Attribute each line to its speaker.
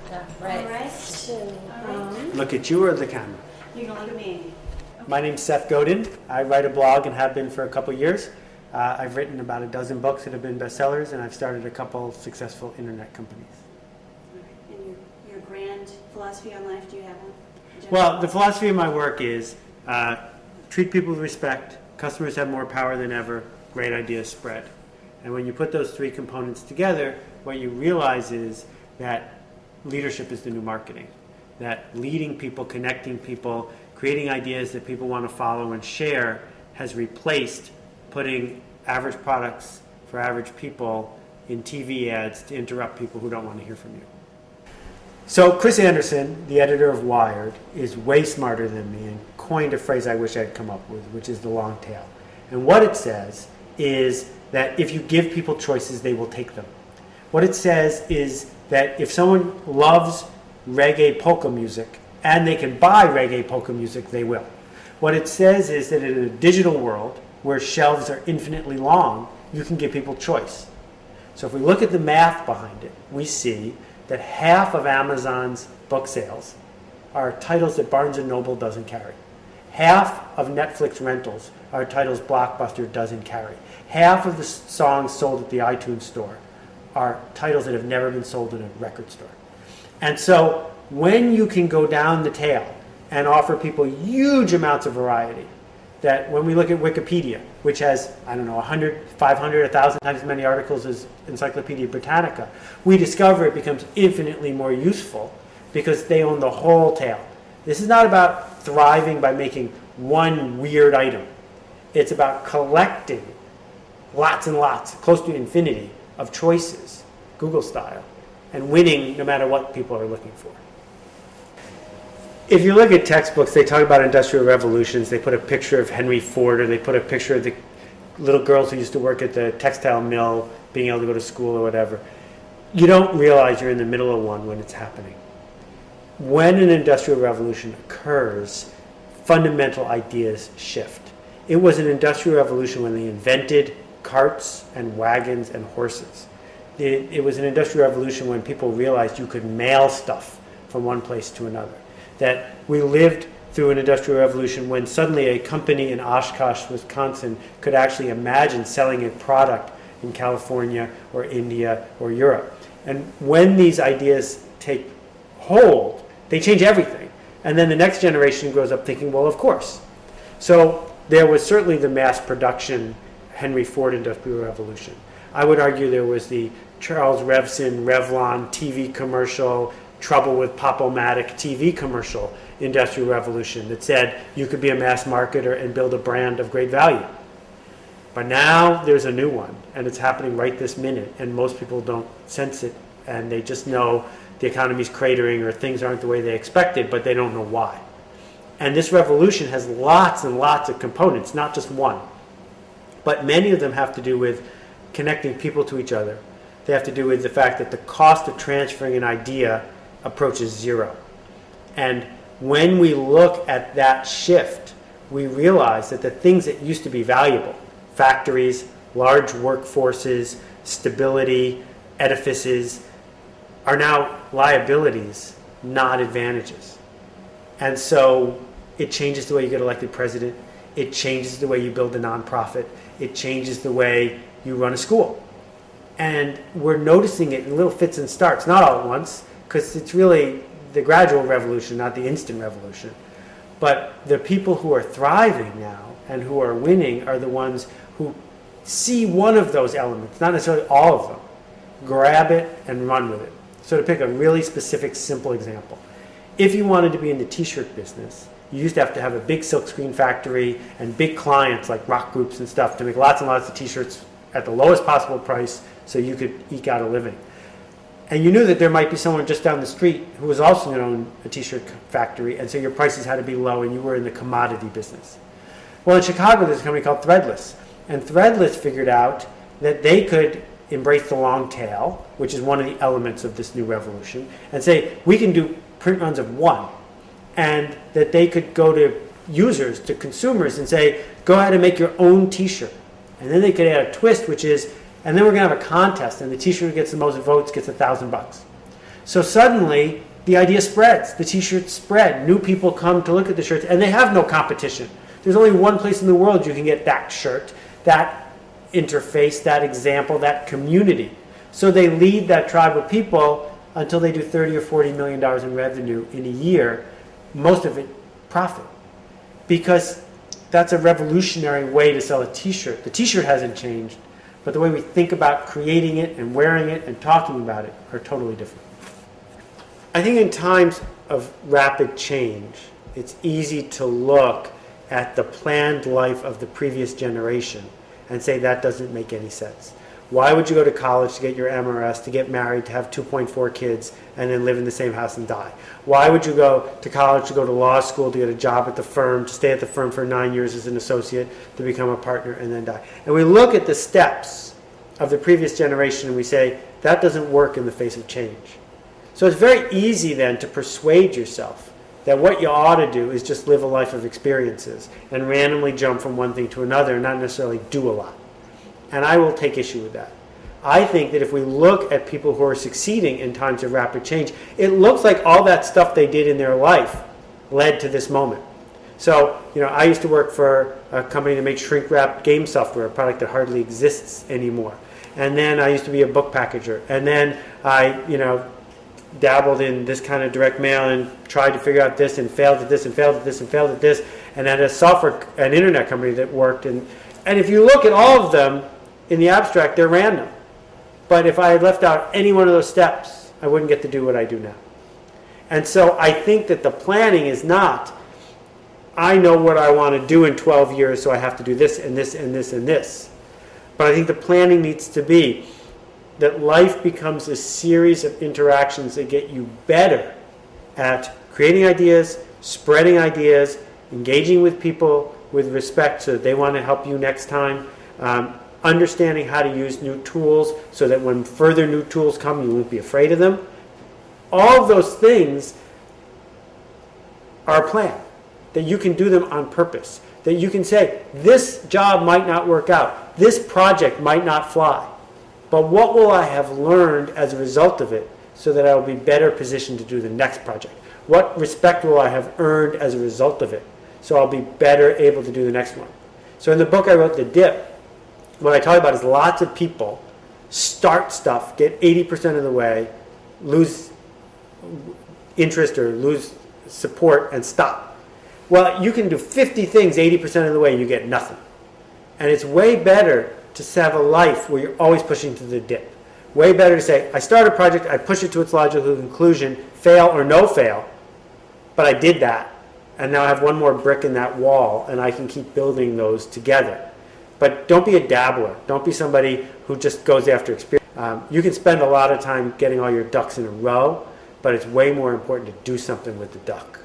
Speaker 1: Right.
Speaker 2: All right. So,
Speaker 3: Look at you or the camera?
Speaker 2: you can look at me.
Speaker 3: My name's Seth Godin. I write a blog and have been for a couple years. I've written about a dozen books that have been bestsellers, and I've started a couple successful internet companies.
Speaker 2: And your grand philosophy on life, do you have one?
Speaker 3: Well, the philosophy of my work is treat people with respect, customers have more power than ever, great ideas spread. And when you put those three components together, what you realize is that leadership is the new marketing. That leading people, connecting people, creating ideas that people want to follow and share has replaced putting average products for average people in TV ads to interrupt people who don't want to hear from you. So Chris Anderson, the editor of Wired, is way smarter than me and coined a phrase I wish I'd come up with, which is the long tail. And what it says is that if you give people choices, they will take them. What it says is that if someone loves reggae polka music and they can buy reggae polka music, they will. What it says is that in a digital world where shelves are infinitely long, you can give people choice. So if we look at the math behind it, we see that half of Amazon's book sales are titles that Barnes & Noble doesn't carry. Half of Netflix rentals are titles Blockbuster doesn't carry. Half of the songs sold at the iTunes store are titles that have never been sold in a record store. And so when you can go down the tail and offer people huge amounts of variety, that when we look at Wikipedia, which has, 100, 500, 1,000 times as many articles as Encyclopedia Britannica, we discover it becomes infinitely more useful because they own the whole tail. This is not about thriving by making one weird item. It's about collecting lots and lots, close to infinity, of choices, Google style, and winning no matter what people are looking for. If you look at textbooks, they talk about industrial revolutions. They put a picture of Henry Ford, or they put a picture of the little girls who used to work at the textile mill being able to go to school or whatever. You don't realize you're in the middle of one when it's happening. When an industrial revolution occurs, fundamental ideas shift. It was an industrial revolution when they invented carts and wagons and horses. It was an industrial revolution when people realized you could mail stuff from one place to another. That we lived through an industrial revolution when suddenly a company in Oshkosh, Wisconsin could actually imagine selling a product in California or India or Europe. And when these ideas take hold, they change everything. And then the next generation grows up thinking, well, of course. So there was certainly the mass production Henry Ford industrial revolution. I would argue there was the Charles Revson Revlon TV commercial, Trouble with Pop-O-Matic TV commercial industrial revolution that said you could be a mass marketer and build a brand of great value. But now there's a new one, and it's happening right this minute, and most people don't sense it, and they just know the economy's cratering or things aren't the way they expected, but they don't know why. And this revolution has lots and lots of components, not just one. But many of them have to do with connecting people to each other. They have to do with the fact that the cost of transferring an idea approaches zero. And when we look at that shift, we realize that the things that used to be valuable, factories, large workforces, stability, edifices, are now liabilities, not advantages. And so it changes the way you get elected president. It changes the way you build a nonprofit. It changes the way you run a school. And we're noticing it in little fits and starts, not all at once, because it's really the gradual revolution, not the instant revolution. But the people who are thriving now and who are winning are the ones who see one of those elements, not necessarily all of them, grab it and run with it. So to pick a really specific, simple example, if you wanted to be in the t-shirt business, you used to have a big silkscreen factory and big clients like rock groups and stuff to make lots and lots of t-shirts at the lowest possible price so you could eke out a living. And you knew that there might be someone just down the street who was also going to own a t-shirt factory, and so your prices had to be low and you were in the commodity business. Well, in Chicago, there's a company called Threadless. And Threadless figured out that they could embrace the long tail, which is one of the elements of this new revolution, and say, we can do print runs of one. And that they could go to users, to consumers, and say, go ahead and make your own t-shirt. And then they could add a twist, which is, and then we're going to have a contest, and the t-shirt who gets the most votes gets $1,000. So suddenly, the idea spreads. The t-shirts spread. New people come to look at the shirts, and they have no competition. There's only one place in the world you can get that shirt, that interface, that example, that community. So they lead that tribe of people until they do $30 or $40 million in revenue in a year, most of it profit. Because that's a revolutionary way to sell a t-shirt. The t-shirt hasn't changed, but the way we think about creating it and wearing it and talking about it are totally different. I think in times of rapid change, it's easy to look at the planned life of the previous generation and say that doesn't make any sense. Why would you go to college to get your MRS, to get married, to have 2.4 kids, and then live in the same house and die? Why would you go to college to go to law school, to get a job at the firm, to stay at the firm for 9 years as an associate, to become a partner, and then die? And we look at the steps of the previous generation and we say, that doesn't work in the face of change. So it's very easy then to persuade yourself that what you ought to do is just live a life of experiences and randomly jump from one thing to another and not necessarily do a lot. And I will take issue with that. I think that if we look at people who are succeeding in times of rapid change, it looks like all that stuff they did in their life led to this moment. So, I used to work for a company that made shrink-wrapped game software, a product that hardly exists anymore. And then I used to be a book packager. And then I, dabbled in this kind of direct mail and tried to figure out this and failed at this and failed at this and failed at this. And had an internet company that worked. And if you look at all of them, in the abstract, they're random. But if I had left out any one of those steps, I wouldn't get to do what I do now. And so I think that the planning is not, I know what I want to do in 12 years, so I have to do this and this and this and this. But I think the planning needs to be that life becomes a series of interactions that get you better at creating ideas, spreading ideas, engaging with people with respect so that they want to help you next time, understanding how to use new tools so that when further new tools come, you won't be afraid of them. All of those things are a plan, that you can do them on purpose, that you can say, this job might not work out, this project might not fly, but what will I have learned as a result of it so that I will be better positioned to do the next project? What respect will I have earned as a result of it so I'll be better able to do the next one? So in the book I wrote, The Dip, what I talk about is lots of people start stuff, get 80% of the way, lose interest or lose support, and stop. Well, you can do 50 things 80% of the way and you get nothing. And it's way better to have a life where you're always pushing to the dip. Way better to say, I start a project, I push it to its logical conclusion, fail or no fail, but I did that. And now I have one more brick in that wall and I can keep building those together. But don't be a dabbler. Don't be somebody who just goes after experience. You can spend a lot of time getting all your ducks in a row, but it's way more important to do something with the duck.